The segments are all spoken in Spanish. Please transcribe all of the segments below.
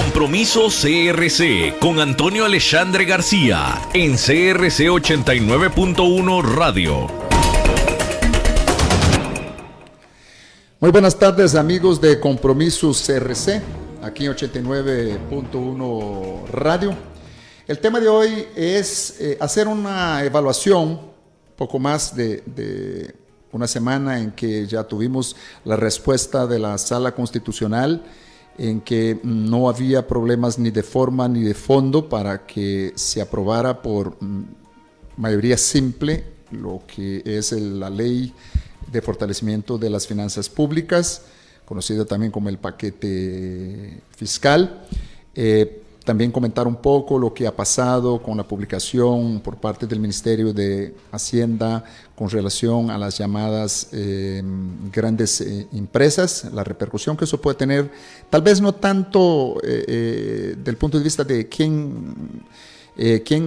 Compromiso CRC con Antonio Alexandre García en CRC 89.1 Radio. Muy buenas tardes, amigos de Compromiso CRC, aquí en 89.1 Radio. El tema de hoy es hacer una evaluación, poco más de una semana en que ya tuvimos la respuesta de la Sala Constitucional, en que no había problemas ni de forma ni de fondo para que se aprobara por mayoría simple lo que es la ley de fortalecimiento de las finanzas públicas, conocido también como el paquete fiscal. También comentar un poco lo que ha pasado con la publicación por parte del Ministerio de Hacienda con relación a las llamadas grandes empresas, la repercusión que eso puede tener, tal vez no tanto del punto de vista de quién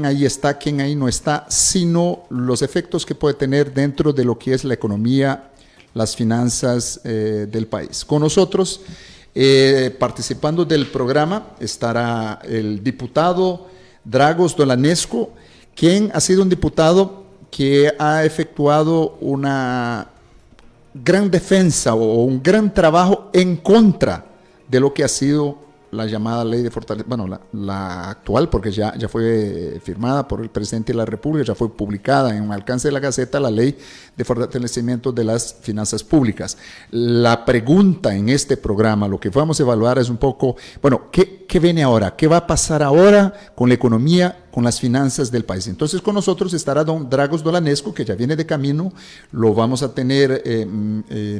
ahí está, quién ahí no está, sino los efectos que puede tener dentro de lo que es la economía, las finanzas del país. Con nosotros, participando del programa, estará el diputado Dragos Dolanescu, quien ha sido un diputado que ha efectuado una gran defensa o un gran trabajo en contra de lo que ha sido la llamada ley de fortalecimiento, bueno, la actual, porque ya fue firmada por el presidente de la República, ya fue publicada en un alcance de la Gaceta, la ley de fortalecimiento de las finanzas públicas. La pregunta en este programa, lo que vamos a evaluar es un poco, bueno, ¿qué viene ahora? ¿Qué va a pasar ahora con la economía, con las finanzas del país? Entonces con nosotros estará don Dragos Dolanescu, que ya viene de camino, lo vamos a tener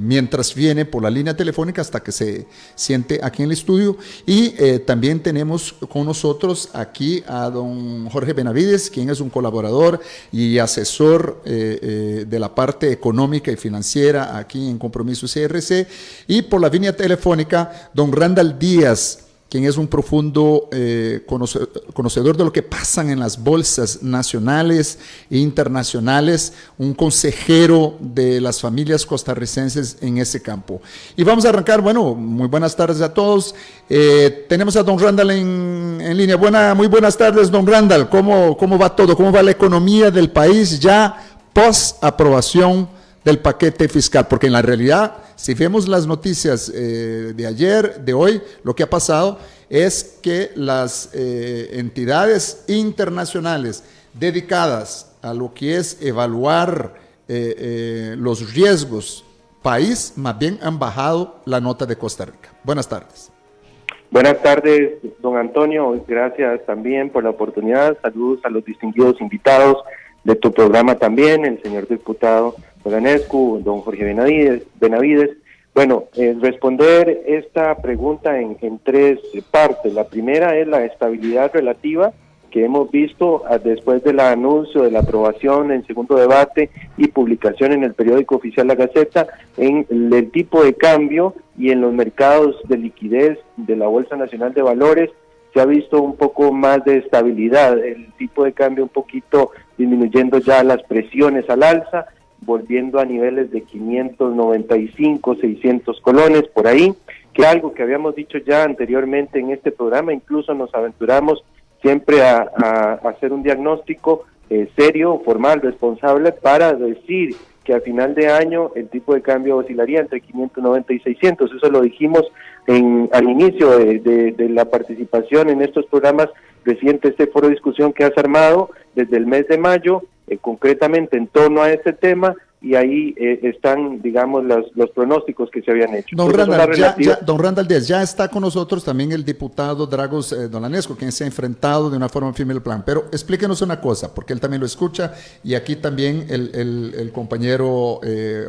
mientras viene por la línea telefónica hasta que se siente aquí en el estudio, y también tenemos con nosotros aquí a don Jorge Benavides, quien es un colaborador y asesor de la parte económica y financiera aquí en Compromiso CRC, y por la línea telefónica don Randall Díaz, quien es un profundo conocedor de lo que pasan en las bolsas nacionales e internacionales, un consejero de las familias costarricenses en ese campo. Y vamos a arrancar, bueno, muy buenas tardes a todos. Tenemos a don Randall en línea. Muy buenas tardes, don Randall. ¿Cómo va todo? ¿Cómo va la economía del país ya post aprobación del paquete fiscal? Porque en la realidad, si vemos las noticias de ayer, de hoy, lo que ha pasado es que las entidades internacionales dedicadas a lo que es evaluar los riesgos país, más bien han bajado la nota de Costa Rica. Buenas tardes. Buenas tardes, don Antonio. Gracias también por la oportunidad. Saludos a los distinguidos invitados de tu programa también, el señor diputado Dolanescu, don Jorge Benavides. Bueno, responder esta pregunta en tres partes. La primera es la estabilidad relativa que hemos visto después del anuncio de la aprobación en segundo debate y publicación en el periódico oficial La Gaceta, en el tipo de cambio y en los mercados de liquidez de la Bolsa Nacional de Valores. Se ha visto un poco más de estabilidad, el tipo de cambio un poquito disminuyendo ya las presiones al alza, volviendo a niveles de 595, 600 colones, por ahí, que algo que habíamos dicho ya anteriormente en este programa. Incluso nos aventuramos siempre a hacer un diagnóstico serio, formal, responsable, para decir que a final de año el tipo de cambio oscilaría entre 590 y 600, eso lo dijimos al inicio de la participación en estos programas recientes, este foro de discusión que has armado desde el mes de mayo, concretamente en torno a este tema, y ahí están, digamos, los pronósticos que se habían hecho. Don Randall Díaz, ya está con nosotros también el diputado Dragos Dolanescu, quien se ha enfrentado de una forma firme al plan. Pero explíquenos una cosa, porque él también lo escucha, y aquí también el compañero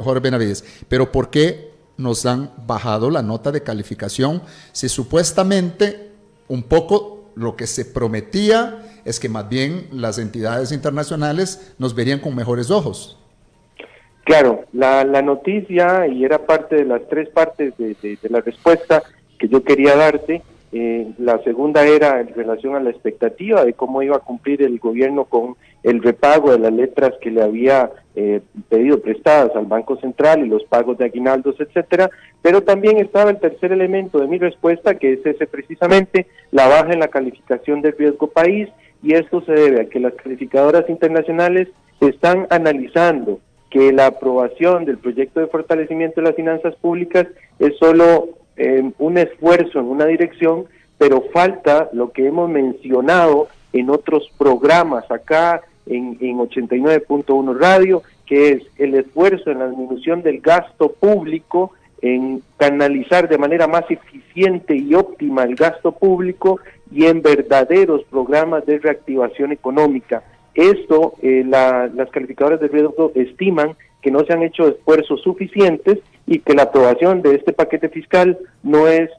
Jorge Benavides. Pero ¿por qué nos han bajado la nota de calificación si supuestamente un poco lo que se prometía es que más bien las entidades internacionales nos verían con mejores ojos? Claro, la noticia, y era parte de las tres partes de la respuesta que yo quería darte, La segunda era en relación a la expectativa de cómo iba a cumplir el gobierno con el repago de las letras que le había pedido prestadas al Banco Central y los pagos de aguinaldos, etcétera. Pero también estaba el tercer elemento de mi respuesta, que es ese precisamente, la baja en la calificación del riesgo país, y esto se debe a que las calificadoras internacionales están analizando que la aprobación del proyecto de fortalecimiento de las finanzas públicas es solo un esfuerzo en una dirección, pero falta lo que hemos mencionado en otros programas acá en 89.1 Radio, que es el esfuerzo en la disminución del gasto público, en canalizar de manera más eficiente y óptima el gasto público y en verdaderos programas de reactivación económica. Esto, las calificadoras de riesgo estiman que no se han hecho esfuerzos suficientes y que la aprobación de este paquete fiscal no es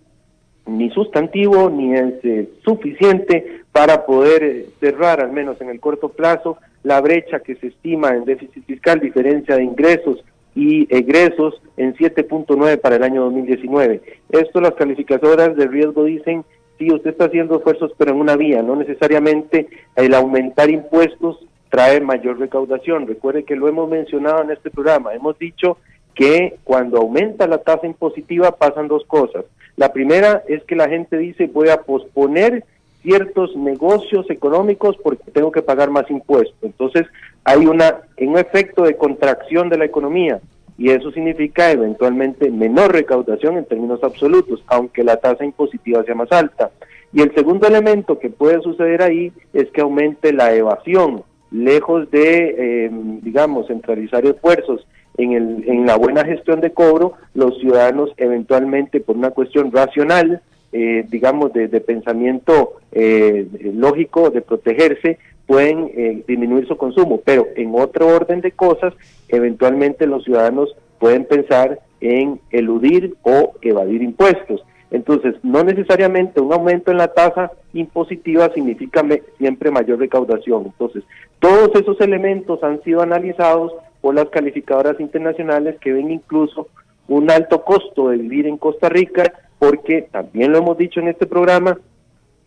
ni sustantivo ni es suficiente para poder cerrar, al menos en el corto plazo, la brecha que se estima en déficit fiscal, diferencia de ingresos y egresos en 7.9 para el año 2019. Esto las calificadoras de riesgo dicen, sí, usted está haciendo esfuerzos, pero en una vía, no necesariamente el aumentar impuestos trae mayor recaudación. Recuerde que lo hemos mencionado en este programa, hemos dicho que cuando aumenta la tasa impositiva pasan dos cosas. La primera es que la gente dice, voy a posponer ciertos negocios económicos porque tengo que pagar más impuestos. Entonces hay un efecto de contracción de la economía y eso significa eventualmente menor recaudación en términos absolutos, aunque la tasa impositiva sea más alta. Y el segundo elemento que puede suceder ahí es que aumente la evasión, lejos de, centralizar esfuerzos en la buena gestión de cobro, los ciudadanos eventualmente por una cuestión racional, de pensamiento lógico, de protegerse, pueden disminuir su consumo, pero en otro orden de cosas, eventualmente los ciudadanos pueden pensar en eludir o evadir impuestos. Entonces, no necesariamente un aumento en la tasa impositiva significa siempre mayor recaudación. Entonces, todos esos elementos han sido analizados por las calificadoras internacionales que ven incluso un alto costo de vivir en Costa Rica, porque también lo hemos dicho en este programa,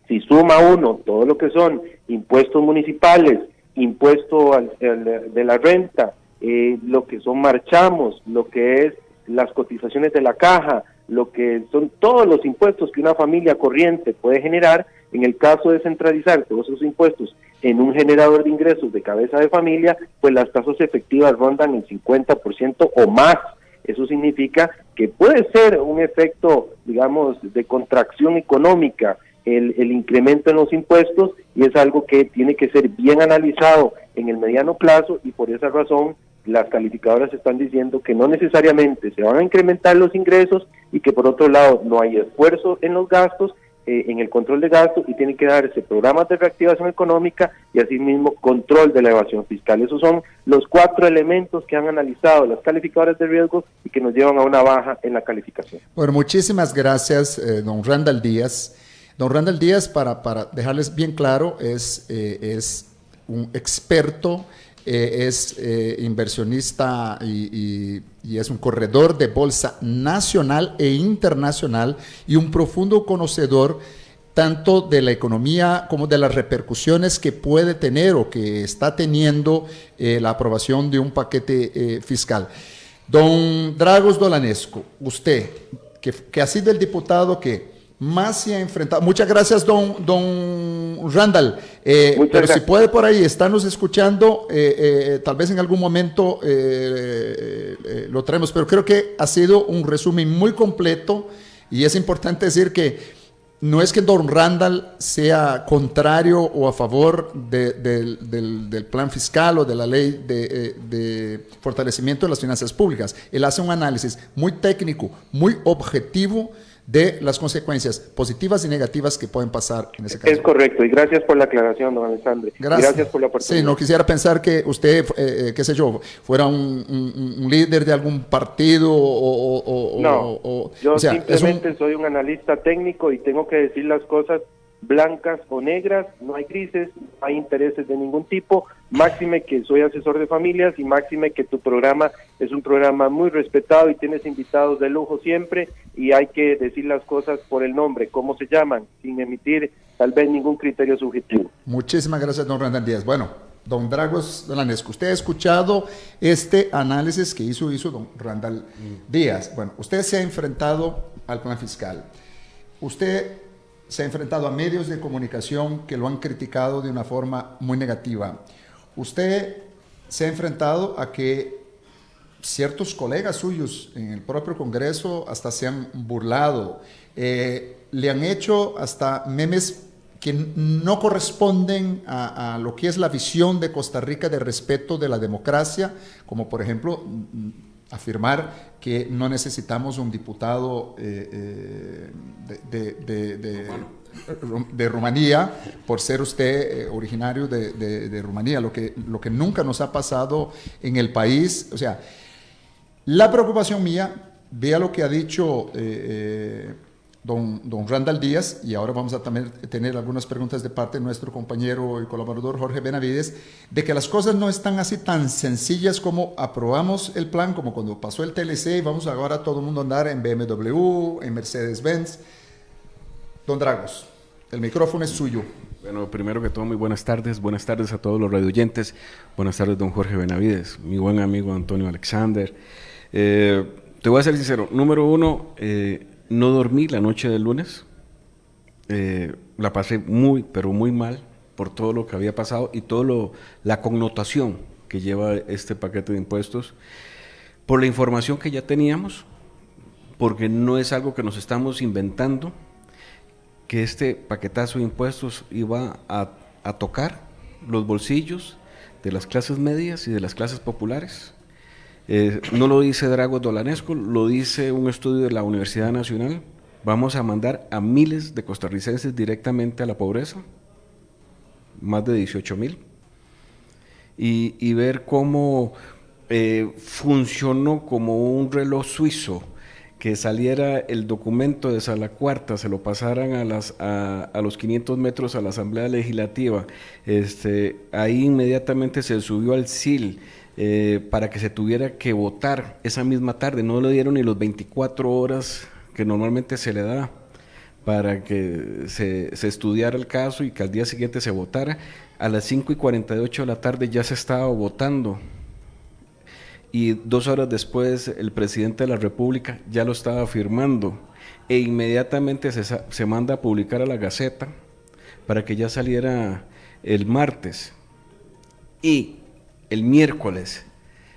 si suma uno todo lo que son impuestos municipales, impuesto de la renta, lo que son marchamos, lo que es las cotizaciones de la caja, lo que son todos los impuestos que una familia corriente puede generar, en el caso de centralizar todos esos impuestos en un generador de ingresos de cabeza de familia, pues las tasas efectivas rondan el 50% o más. Eso significa que puede ser un efecto, de contracción económica, el incremento en los impuestos, y es algo que tiene que ser bien analizado en el mediano plazo, y por esa razón las calificadoras están diciendo que no necesariamente se van a incrementar los ingresos y que por otro lado no hay esfuerzo en los gastos, en el control de gastos, y tienen que darse programas de reactivación económica y asimismo control de la evasión fiscal. Esos son los 4 elementos que han analizado las calificadoras de riesgo y que nos llevan a una baja en la calificación. Bueno, muchísimas gracias, don Randall Díaz. Don Randall Díaz, para dejarles bien claro, es un experto, es inversionista y es un corredor de bolsa nacional e internacional y un profundo conocedor tanto de la economía como de las repercusiones que puede tener o que está teniendo la aprobación de un paquete fiscal. Don Dragos Dolanescu, usted, que ha sido el diputado que más se ha enfrentado. Muchas gracias, don Randall. Pero gracias. Si puede por ahí, estarnos escuchando, tal vez en algún momento lo traemos, pero creo que ha sido un resumen muy completo y es importante decir que no es que don Randall sea contrario o a favor del plan fiscal o de la ley de fortalecimiento de las finanzas públicas. Él hace un análisis muy técnico, muy objetivo de las consecuencias positivas y negativas que pueden pasar en ese caso. Es correcto, y gracias por la aclaración, don Alexandre. Gracias por la oportunidad. Sí, no quisiera pensar que usted, fuera un líder de algún partido No, yo simplemente soy un analista técnico y tengo que decir las cosas blancas o negras, no hay grises, no hay intereses de ningún tipo, máxime que soy asesor de familias y máxime que tu programa es un programa muy respetado y tienes invitados de lujo siempre y hay que decir las cosas por el nombre, cómo se llaman, sin emitir tal vez ningún criterio subjetivo. Muchísimas gracias, don Randall Díaz. Bueno, don Dragos Dolanescu, usted ha escuchado este análisis que hizo don Randall Díaz. Bueno, usted se ha enfrentado al plan fiscal. Usted se ha enfrentado a medios de comunicación que lo han criticado de una forma muy negativa. Usted se ha enfrentado a que ciertos colegas suyos en el propio Congreso hasta se han burlado, le han hecho hasta memes que no corresponden a lo que es la visión de Costa Rica de respeto de la democracia, como por ejemplo afirmar que no necesitamos un diputado de Rumanía por ser usted originario de Rumanía, lo que nunca nos ha pasado en el país. O sea, la preocupación mía, vea lo que ha dicho don Randall Díaz, y ahora vamos a también tener algunas preguntas de parte de nuestro compañero y colaborador Jorge Benavides, de que las cosas no están así tan sencillas como aprobamos el plan, como cuando pasó el TLC y vamos ahora todo el mundo a andar en BMW, en Mercedes-Benz. Don Dragos, el micrófono es suyo. Bueno, primero que todo, muy buenas tardes a todos los radioyentes, buenas tardes don Jorge Benavides, mi buen amigo Antonio Alexander. Te voy a ser sincero, número uno, no dormí la noche del lunes, la pasé muy, pero muy mal por todo lo que había pasado y la connotación que lleva este paquete de impuestos, por la información que ya teníamos, porque no es algo que nos estamos inventando, que este paquetazo de impuestos iba a tocar los bolsillos de las clases medias y de las clases populares. No lo dice Dragos Dolanescu, lo dice un estudio de la Universidad Nacional. Vamos a mandar a miles de costarricenses directamente a la pobreza, más de 18,000, y ver cómo funcionó como un reloj suizo, que saliera el documento de Sala Cuarta, se lo pasaran a los 500 metros a la Asamblea Legislativa, ahí inmediatamente se subió al CIL, para que se tuviera que votar esa misma tarde. No le dieron ni los 24 horas que normalmente se le da para que se estudiara el caso y que al día siguiente se votara. A las 5:48 de la tarde ya se estaba votando y 2 horas después el presidente de la República ya lo estaba firmando e inmediatamente se manda a publicar a la Gaceta para que ya saliera el martes y el miércoles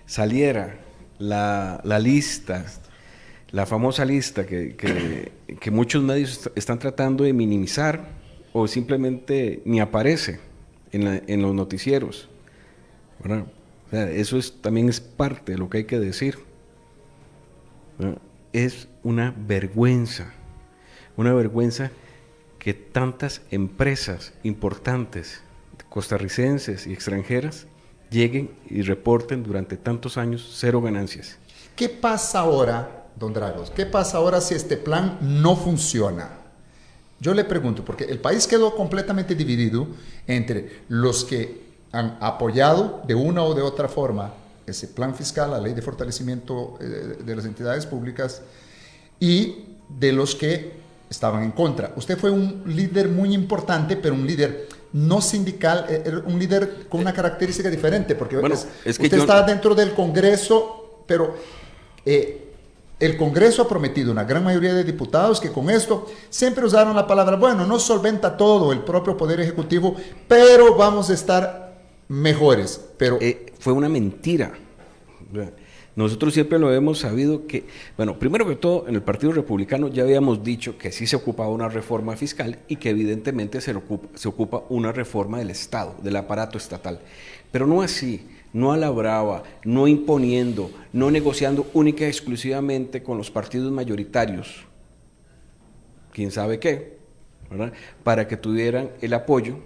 saliera la lista, la famosa lista que muchos medios están tratando de minimizar o simplemente ni aparece en los noticieros, ¿verdad? O sea, eso también es parte de lo que hay que decir, ¿verdad? Es una vergüenza que tantas empresas importantes costarricenses y extranjeras lleguen y reporten durante tantos años 0 ganancias. ¿Qué pasa ahora, don Dragos? ¿Qué pasa ahora si este plan no funciona? Yo le pregunto, porque el país quedó completamente dividido entre los que han apoyado de una o de otra forma ese plan fiscal, la ley de fortalecimiento de las entidades públicas, y de los que estaban en contra. Usted fue un líder muy importante, pero un líder no sindical, un líder con una característica diferente, porque bueno, es que usted está dentro del Congreso, pero el Congreso ha prometido, una gran mayoría de diputados, que con esto siempre usaron la palabra, bueno, no solventa todo el propio Poder Ejecutivo, pero vamos a estar mejores. Pero fue una mentira. Nosotros siempre lo hemos sabido que, bueno, primero que todo, en el Partido Republicano ya habíamos dicho que sí se ocupaba una reforma fiscal y que evidentemente se ocupa una reforma del Estado, del aparato estatal. Pero no así, no a la brava, no imponiendo, no negociando única y exclusivamente con los partidos mayoritarios, quién sabe qué, ¿verdad? Para que tuvieran el apoyo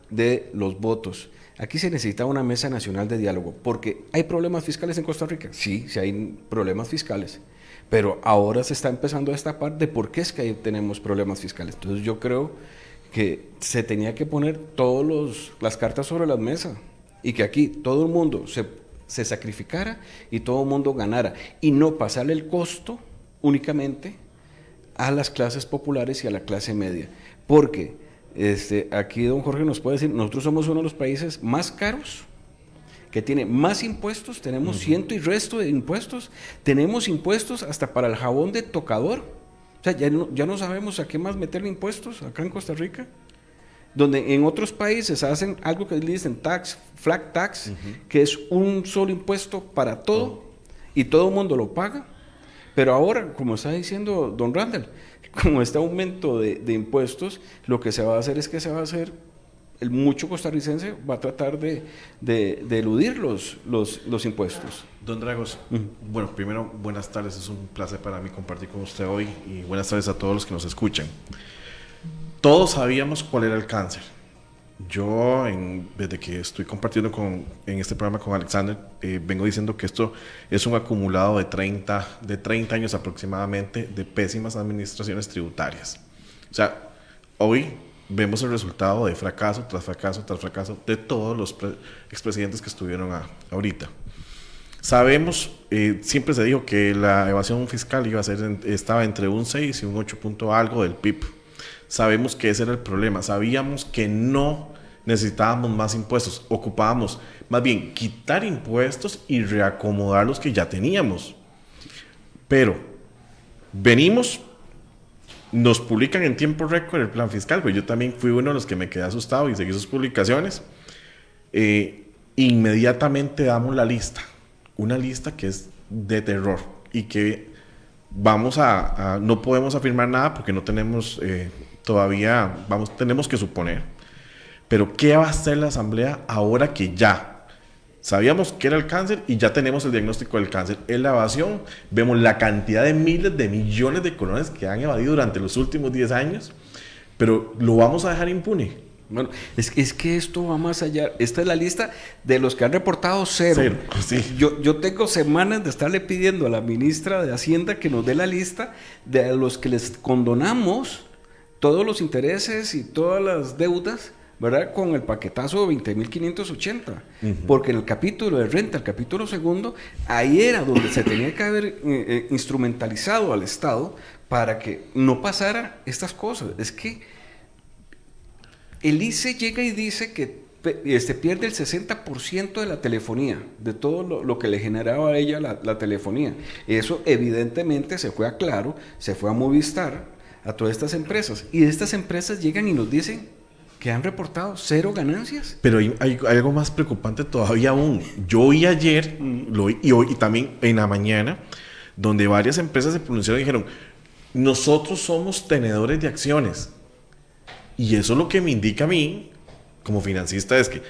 de los votos. Aquí se necesita una mesa nacional de diálogo, porque ¿hay problemas fiscales en Costa Rica? Sí, sí hay problemas fiscales, Pero ahora se está empezando a destapar de por qué es que ahí tenemos problemas fiscales. Entonces yo creo que se tenía que poner todas las cartas sobre la mesa y que aquí todo el mundo se sacrificara y todo el mundo ganara y no pasarle el costo únicamente a las clases populares y a la clase media. Porque aquí don Jorge nos puede decir, nosotros somos uno de los países más caros, que tiene más impuestos, tenemos ciento y resto de impuestos, tenemos impuestos hasta para el jabón de tocador. O sea, ya no sabemos a qué más meterle impuestos acá en Costa Rica, donde en otros países hacen algo que le dicen flat tax, que es un solo impuesto para todo y todo el mundo lo paga. Pero ahora, como está diciendo don Randall, como este aumento de impuestos, lo que se va a hacer es que mucho costarricense va a tratar de eludir los impuestos. Don Dragos, bueno, primero, buenas tardes, es un placer para mí compartir con usted hoy y buenas tardes a todos los que nos escuchan. Todos sabíamos cuál era el cáncer. Yo, desde que estoy compartiendo en este programa con Alexander, vengo diciendo que esto es un acumulado de 30 años aproximadamente de pésimas administraciones tributarias. O sea, hoy vemos el resultado de fracaso tras fracaso tras fracaso de todos los expresidentes que estuvieron ahorita. Sabemos, siempre se dijo que la evasión fiscal estaba entre un 6 y un 8 punto algo del PIB. Sabemos que ese era el problema, sabíamos que no necesitábamos más impuestos, ocupábamos más bien quitar impuestos y reacomodar los que ya teníamos. Pero venimos, nos publican en tiempo récord el plan fiscal, pues yo también fui uno de los que me quedé asustado y seguí sus publicaciones. Inmediatamente damos la lista, una lista que es de terror y que no podemos afirmar nada porque no tenemos tenemos que suponer. Pero ¿qué va a hacer la Asamblea ahora que ya sabíamos que era el cáncer y ya tenemos el diagnóstico del cáncer? Es la evasión. Vemos la cantidad de miles de millones de colones que han evadido durante los últimos 10 años, pero ¿lo vamos a dejar impune? Bueno, es que esto va más allá. Esta es la lista de los que han reportado cero. Sí. Yo tengo semanas de estarle pidiendo a la ministra de Hacienda que nos dé la lista de los que les condonamos todos los intereses y todas las deudas, ¿verdad? Con el paquetazo de 20.580. Porque en el capítulo de renta, el capítulo segundo, ahí era donde se tenía que haber instrumentalizado al Estado para que no pasara estas cosas. Es que el ICE llega y dice que pierde el 60% de la telefonía, de todo lo que le generaba a ella la telefonía. Eso evidentemente se fue a Claro, se fue a Movistar, a todas estas empresas. Y estas empresas llegan y nos dicen que han reportado cero ganancias. Pero hay algo más preocupante todavía aún. Yo oí ayer, y hoy y también en la mañana, donde varias empresas se pronunciaron y dijeron, nosotros somos tenedores de acciones. Y eso lo que me indica a mí, como financista, es que,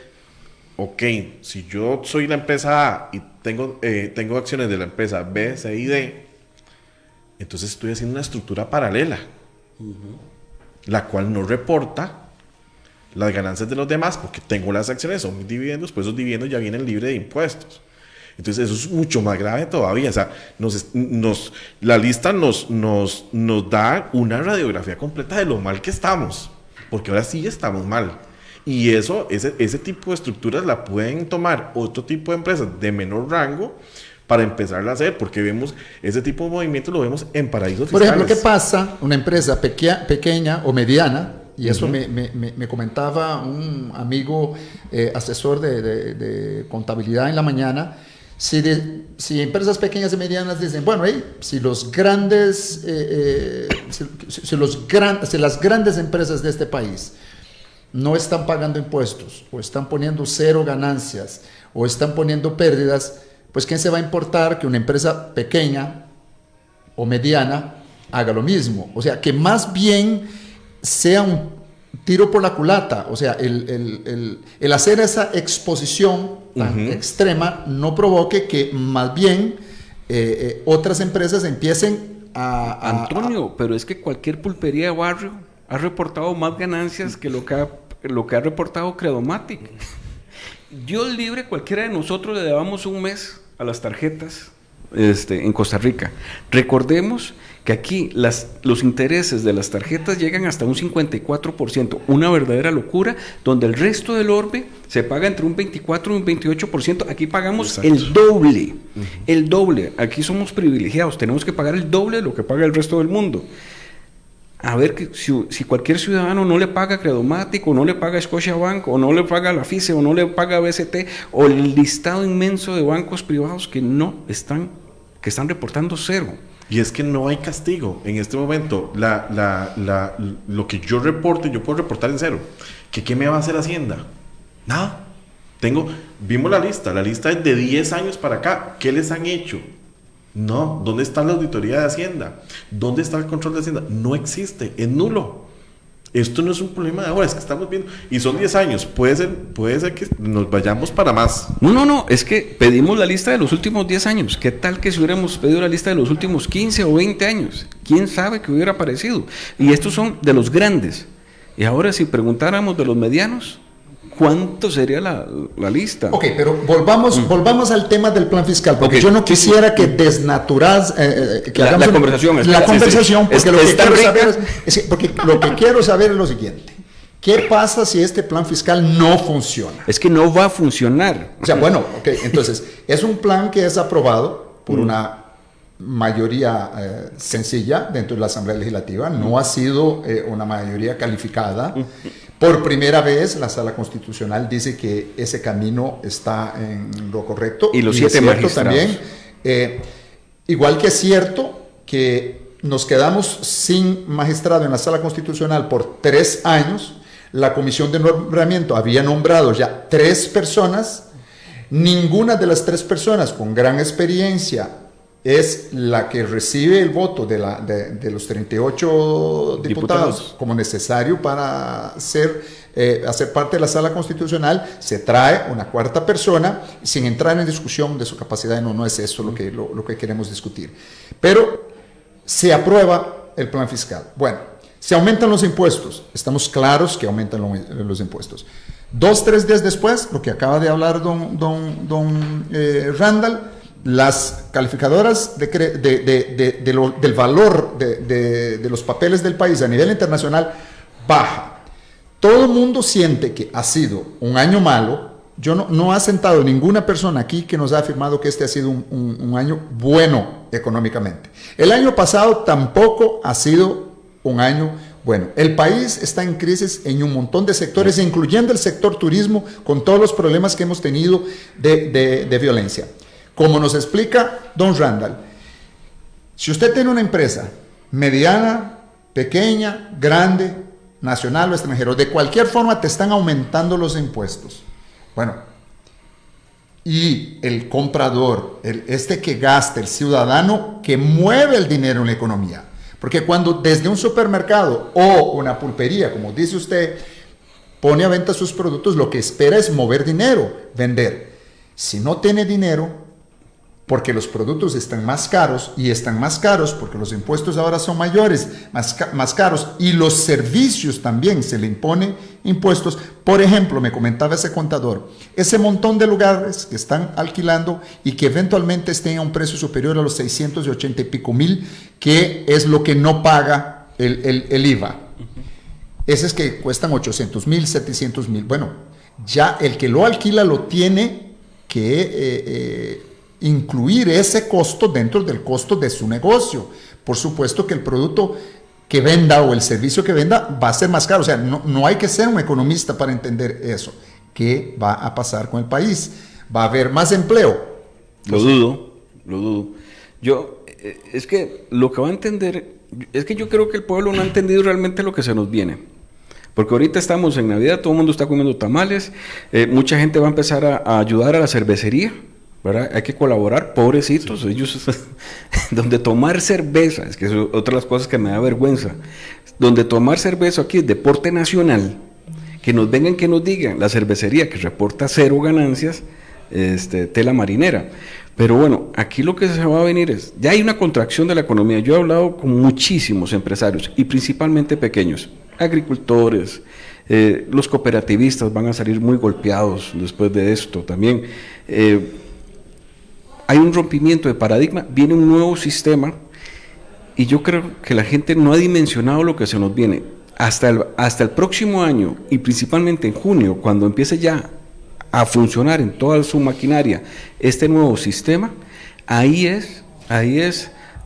ok, si yo soy la empresa A y tengo acciones de la empresa B, C y D, entonces estoy haciendo una estructura paralela, la cual no reporta las ganancias de los demás, porque tengo las acciones, son mis dividendos, pues esos dividendos ya vienen libres de impuestos. Entonces eso es mucho más grave todavía. O sea, la lista nos da una radiografía completa de lo mal que estamos, porque ahora sí estamos mal. Y ese tipo de estructuras la pueden tomar otro tipo de empresas de menor rango para empezar a hacer, porque vemos ese tipo de movimientos, lo vemos en paraísos fiscales. Por ejemplo, ¿qué pasa una empresa pequeña o mediana? Y eso me comentaba un amigo asesor de contabilidad en la mañana. Si empresas pequeñas y medianas dicen, bueno, si las grandes empresas de este país no están pagando impuestos, o están poniendo cero ganancias, o están poniendo pérdidas, pues ¿quién se va a importar que una empresa pequeña o mediana haga lo mismo? O sea, que más bien sea un tiro por la culata. O sea, el hacer esa exposición tan extrema no provoque que más bien otras empresas empiecen Antonio, pero es que cualquier pulpería de barrio ha reportado más ganancias que lo que ha reportado Credomatic. Dios libre, cualquiera de nosotros le damos un mes a las tarjetas en Costa Rica. Recordemos que aquí los intereses de las tarjetas llegan hasta un 54%, una verdadera locura, donde el resto del orbe se paga entre un 24 y un 28%, aquí pagamos el doble, el doble, aquí somos privilegiados, tenemos que pagar el doble de lo que paga el resto del mundo. A ver, que si cualquier ciudadano no le paga a Credomatic, o no le paga a Scotiabank, o no le paga a la FICE, o no le paga a BCT, o el listado inmenso de bancos privados que están reportando cero. Y es que no hay castigo en este momento. Lo que yo reporte, yo puedo reportar en cero. ¿Qué me va a hacer Hacienda? Nada. Vimos la lista es de 10 años para acá. ¿Qué les han hecho? No. ¿Dónde está la auditoría de Hacienda? ¿Dónde está el control de Hacienda? No existe, es nulo. Esto no es un problema de ahora, es que estamos viendo, y son 10 años, puede ser que nos vayamos para más. No, es que pedimos la lista de los últimos 10 años. ¿Qué tal que si hubiéramos pedido la lista de los últimos 15 o 20 años? ¿Quién sabe qué hubiera aparecido? Y estos son de los grandes. Y ahora si preguntáramos de los medianos, ¿cuánto sería la lista? Ok, pero volvamos al tema del plan fiscal, porque yo no quisiera que desnaturas que hagamos la conversación. La conversación, porque lo que quiero saber es lo siguiente. ¿Qué pasa si este plan fiscal no funciona? Es que no va a funcionar. O sea, bueno, ok, entonces, es un plan que es aprobado por una mayoría sencilla dentro de la Asamblea Legislativa, no ha sido una mayoría calificada. Por primera vez la Sala Constitucional dice que ese camino está en lo correcto. Y los 7 magistrados también. Igual que es cierto que nos quedamos sin magistrado en la Sala Constitucional por 3 años. La Comisión de Nombramiento había nombrado ya 3 personas. Ninguna de las 3 personas con gran experiencia es la que recibe el voto de los 38 diputados como necesario para hacer parte de la Sala Constitucional. Se trae una 4ª persona sin entrar en discusión de su capacidad. No es eso lo que queremos discutir. Pero se aprueba el plan fiscal. Bueno, se aumentan los impuestos. Estamos claros que aumentan los impuestos. 2-3 días después, lo que acaba de hablar don Randall, las calificadoras del valor de los papeles del país a nivel internacional baja. Todo el mundo siente que ha sido un año malo. Yo no ha sentado ninguna persona aquí que nos ha afirmado que este ha sido un año bueno económicamente. El año pasado tampoco ha sido un año bueno. El país está en crisis en un montón de sectores, incluyendo el sector turismo, con todos los problemas que hemos tenido de violencia. Como nos explica don Randall, si usted tiene una empresa mediana, pequeña, grande, nacional o extranjero, de cualquier forma te están aumentando los impuestos. Bueno, y el comprador, que gasta, el ciudadano que mueve el dinero en la economía, porque cuando desde un supermercado o una pulpería, como dice usted, pone a venta sus productos, lo que espera es mover dinero, vender. Si no tiene dinero, porque los productos están más caros, y están más caros porque los impuestos ahora son mayores, más caros, y los servicios también se le imponen impuestos. Por ejemplo, me comentaba ese contador, ese montón de lugares que están alquilando y que eventualmente estén a un precio superior a los 680 y pico mil, que es lo que no paga el IVA. Esos que cuestan 800 mil, 700 mil. Bueno, ya el que lo alquila lo tiene que incluir ese costo dentro del costo de su negocio. Por supuesto que el producto que venda o el servicio que venda va a ser más caro. O sea, no hay que ser un economista para entender eso. ¿Qué va a pasar con el país? ¿Va a haber más empleo? Lo dudo. Es que lo que va a entender, es que yo creo que el pueblo no ha entendido realmente lo que se nos viene. Porque ahorita estamos en Navidad, todo el mundo está comiendo tamales, mucha gente va a empezar a ayudar a la cervecería, ¿verdad? Hay que colaborar, pobrecitos, ellos, donde tomar cerveza, es que es otra de las cosas que me da vergüenza, donde tomar cerveza aquí es deporte nacional, que nos vengan, que nos digan, la cervecería que reporta 0 ganancias, tela marinera. Pero bueno, aquí lo que se va a venir es, ya hay una contracción de la economía. Yo he hablado con muchísimos empresarios y principalmente pequeños, agricultores, los cooperativistas van a salir muy golpeados después de esto también. hay un rompimiento de paradigma, viene un nuevo sistema y yo creo que la gente no ha dimensionado lo que se nos viene. Hasta el próximo año y principalmente en junio, cuando empiece ya a funcionar en toda su maquinaria este nuevo sistema, ahí es,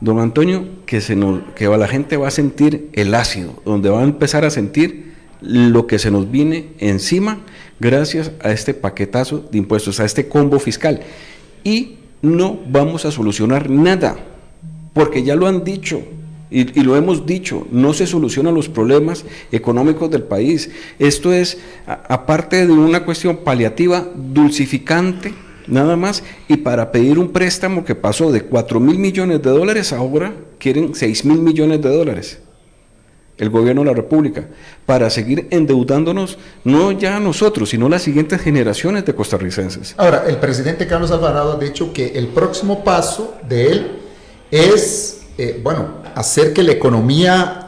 don Antonio, que la gente va a sentir el ácido, donde va a empezar a sentir lo que se nos viene encima gracias a este paquetazo de impuestos, a este combo fiscal. Y no vamos a solucionar nada, porque ya lo han dicho y lo hemos dicho, no se solucionan los problemas económicos del país. Esto es, aparte de una cuestión paliativa, dulcificante, nada más, y para pedir un préstamo que pasó de 4.000 millones de dólares, ahora quieren 6.000 millones de dólares. El gobierno de la República, para seguir endeudándonos, no ya a nosotros, sino a las siguientes generaciones de costarricenses. Ahora, el presidente Carlos Alvarado ha dicho que el próximo paso de él es, hacer que la economía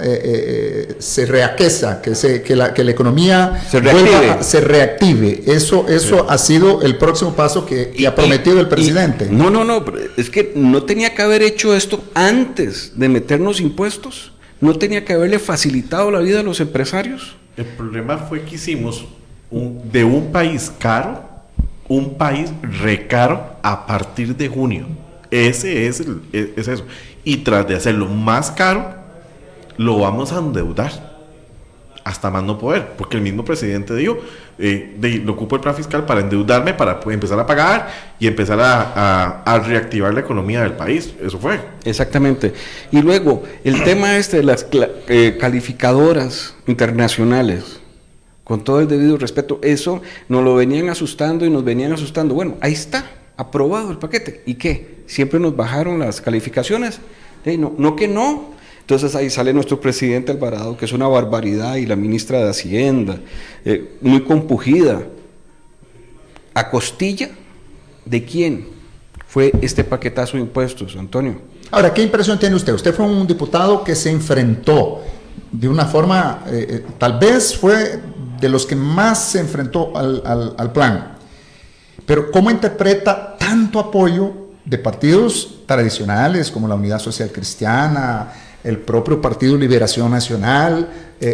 se reaqueza, que la economía se reactive. Eso sí. Ha sido el próximo paso que ha prometido el presidente. No, es que no tenía que haber hecho esto antes de meternos impuestos. ¿No tenía que haberle facilitado la vida a los empresarios? El problema fue que hicimos de un país caro, un país recaro a partir de junio. Es eso. Y tras de hacerlo más caro, lo vamos a endeudar hasta más no poder, porque el mismo presidente dijo, lo ocupo el plan fiscal para endeudarme, para empezar a pagar y empezar a reactivar la economía del país. Eso fue. Exactamente. Y luego, el tema de las calificadoras internacionales, con todo el debido respeto, eso nos lo venían asustando y nos venían asustando. Bueno, ahí está, aprobado el paquete. ¿Y qué? ¿Siempre nos bajaron las calificaciones? No que no. Entonces ahí sale nuestro presidente Alvarado, que es una barbaridad, y la ministra de Hacienda, muy compugida. ¿A costilla de quién fue este paquetazo de impuestos, Antonio? Ahora, ¿qué impresión tiene usted? Usted fue un diputado que se enfrentó de una forma, tal vez fue de los que más se enfrentó al plan. Pero ¿cómo interpreta tanto apoyo de partidos tradicionales como la Unidad Social Cristiana, el propio Partido Liberación Nacional,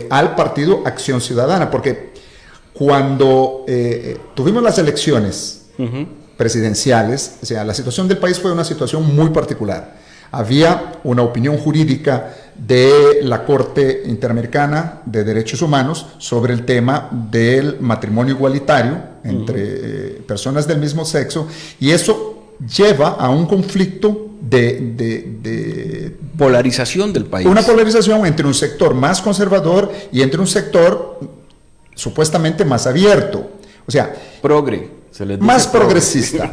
al Partido Acción Ciudadana? Porque cuando tuvimos las elecciones presidenciales, o sea, la situación del país fue una situación muy particular. Había una opinión jurídica de la Corte Interamericana de Derechos Humanos sobre el tema del matrimonio igualitario entre personas del mismo sexo, y eso lleva a un conflicto de polarización del país. Una polarización entre un sector más conservador y entre un sector supuestamente más abierto. O sea, más progresista.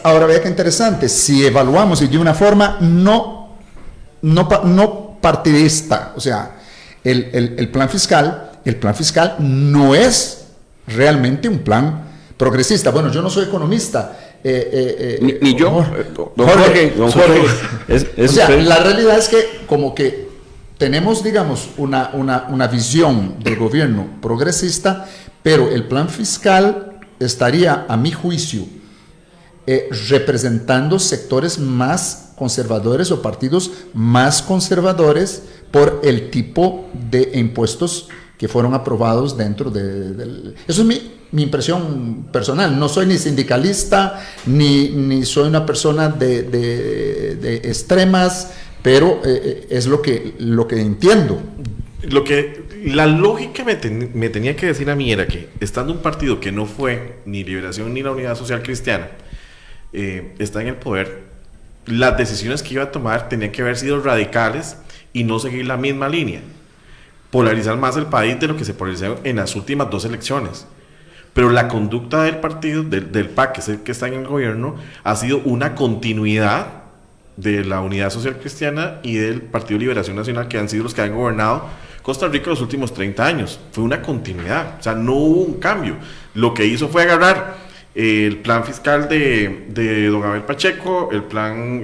Ahora vea qué interesante, si evaluamos y de una forma no partidista, o sea, el plan fiscal no es realmente un plan progresista. Bueno, yo no soy economista. Ni yo, don Jorge. O sea, la realidad es que como que tenemos, digamos, una visión del gobierno progresista, pero el plan fiscal estaría, a mi juicio, representando sectores más conservadores o partidos más conservadores por el tipo de impuestos que fueron aprobados dentro del... Eso es mi impresión personal. No soy ni sindicalista, ni soy una persona de extremas, pero es lo que entiendo. La lógica me tenía que decir a mí era que, estando un partido que no fue ni Liberación ni la Unidad Social Cristiana, está en el poder, las decisiones que iba a tomar tenían que haber sido radicales y no seguir la misma línea. Polarizar más el país de lo que se polarizó en las últimas 2 elecciones. Pero la conducta del partido, del PAC, que es el que está en el gobierno, ha sido una continuidad de la Unidad Social Cristiana y del Partido Liberación Nacional, que han sido los que han gobernado Costa Rica los últimos 30 años. Fue una continuidad, o sea, no hubo un cambio. Lo que hizo fue agarrar el plan fiscal de don Abel Pacheco, el plan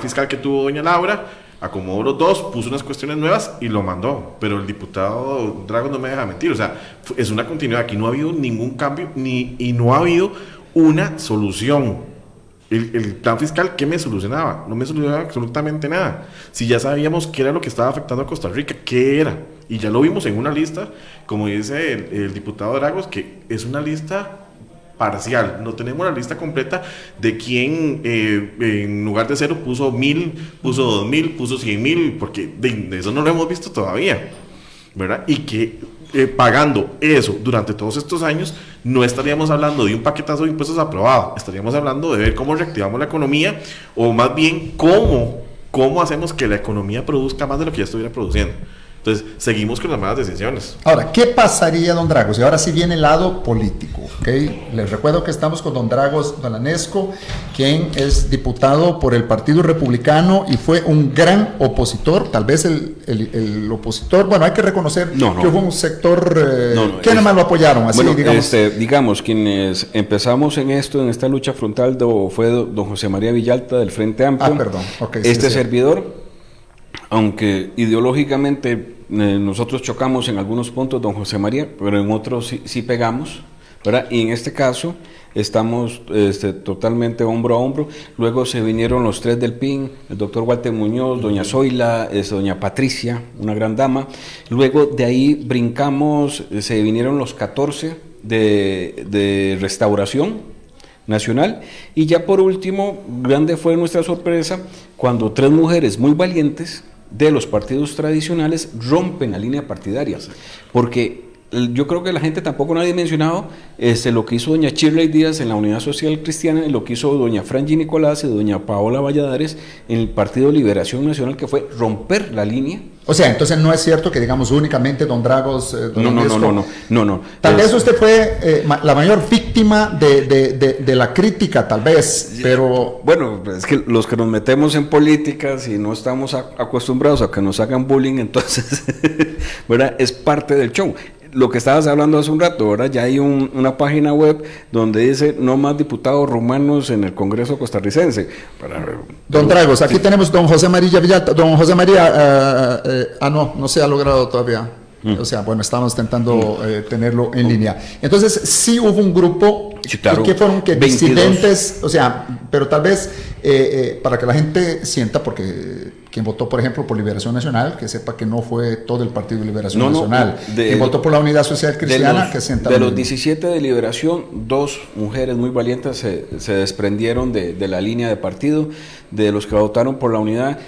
fiscal que tuvo doña Laura, acomodó los dos, puso unas cuestiones nuevas y lo mandó. Pero el diputado Drago no me deja mentir, o sea, es una continuidad. Aquí no ha habido ningún cambio y no ha habido una solución El plan fiscal, ¿qué me solucionaba? No me solucionaba absolutamente nada. Si ya sabíamos qué era lo que estaba afectando a Costa Rica, qué era. Y ya lo vimos en una lista, como dice el diputado Dragos, que es una lista parcial. No tenemos la lista completa de quién, en lugar de 0, puso 1000, puso 2000, puso 100,000, porque de eso no lo hemos visto todavía, ¿verdad? Y que pagando eso durante todos estos años, no estaríamos hablando de un paquetazo de impuestos aprobado, estaríamos hablando de ver cómo reactivamos la economía, o más bien cómo hacemos que la economía produzca más de lo que ya estuviera produciendo. Entonces, seguimos con las malas decisiones. Ahora, ¿qué pasaría, don Dragos? Y ahora sí viene el lado político, ¿ok? Les recuerdo que estamos con don Dragos Dolanescu, quien es diputado por el Partido Republicano y fue un gran opositor, tal vez el opositor, bueno, hay que reconocer que hubo un sector, ¿quiénes más lo apoyaron? Así, bueno, digamos, quienes empezamos en esta lucha frontal fue don José María Villalta del Frente Amplio. Perdón, ok. Servidor, aunque ideológicamente nosotros chocamos en algunos puntos, don José María, pero en otros sí pegamos, ¿verdad? Y en este caso estamos totalmente hombro a hombro. Luego se vinieron los 3 del PIN, el doctor Walter Muñoz, doña Zoila, doña Patricia, una gran dama. Luego de ahí brincamos, se vinieron los 14 de Restauración Nacional, y ya por último, grande fue nuestra sorpresa cuando 3 mujeres muy valientes de los partidos tradicionales rompen la línea partidaria, porque yo creo que la gente tampoco no ha dimensionado lo que hizo doña Shirley Díaz en la Unidad Social Cristiana y lo que hizo doña Franji Nicolás y doña Paola Valladares en el Partido Liberación Nacional, que fue romper la línea. O sea, entonces no es cierto que digamos únicamente don Dragos... No. Tal vez usted fue la mayor víctima de la crítica, tal vez, pero... Bueno, es que los que nos metemos en políticas y no estamos acostumbrados a que nos hagan bullying, entonces, ¿verdad? Es parte del show. Lo que estabas hablando hace un rato, ¿verdad? Ya hay una página web donde dice no más diputados rumanos en el Congreso costarricense. Don Dragos, aquí tenemos don José María Villalta. Don José María, no se ha logrado todavía. O sea, bueno, estamos intentando tenerlo en línea. Entonces, sí hubo un grupo, sí, claro, que fueron disidentes, o sea, pero tal vez para que la gente sienta, porque quien votó, por ejemplo, por Liberación Nacional, que sepa que no fue todo el Partido de Liberación Nacional. Quien votó por la Unidad Social Cristiana, que sienta... De los 17 de Liberación, 2 mujeres muy valientes se desprendieron de la línea de partido. De los que votaron por la Unidad,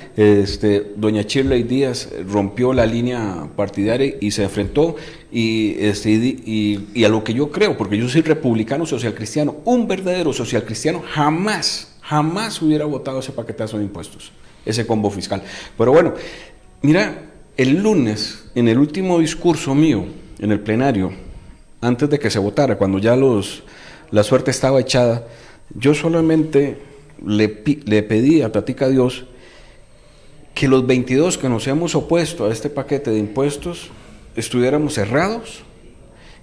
doña Shirley Díaz rompió la línea partidaria y se enfrentó, y a lo que yo creo, porque yo soy republicano social cristiano, un verdadero social cristiano jamás hubiera votado ese paquetazo de impuestos, ese combo fiscal. Pero bueno, mira, el lunes, en el último discurso mío, en el plenario, antes de que se votara, cuando ya la suerte estaba echada, yo solamente le pedí a Tatica Dios que los 22 que nos hemos opuesto a este paquete de impuestos estuviéramos cerrados,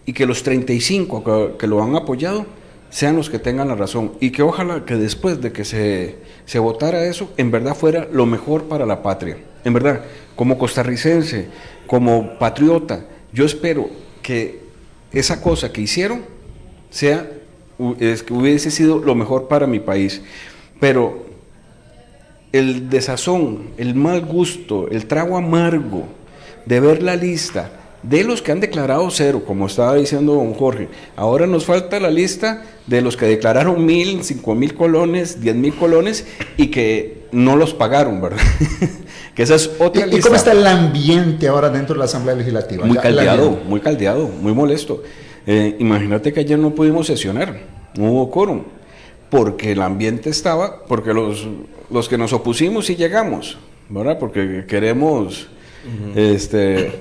y que los 35 que lo han apoyado sean los que tengan la razón, y que ojalá que después de que se votara eso, en verdad fuera lo mejor para la patria. En verdad, como costarricense, como patriota, yo espero que esa cosa que hicieron que hubiese sido lo mejor para mi país. Pero el desazón, el mal gusto, el trago amargo de ver la lista de los que han declarado 0, como estaba diciendo don Jorge, ahora nos falta la lista de los que declararon 1,000, 5,000 colones, 10,000 colones y que no los pagaron, ¿verdad? Que esa es otra lista. ¿Y cómo está el ambiente ahora dentro de la Asamblea Legislativa? Muy caldeado, muy molesto. Imagínate que ayer no pudimos sesionar, no hubo quórum, porque el ambiente estaba, porque los que nos opusimos sí llegamos, ¿verdad? Porque queremos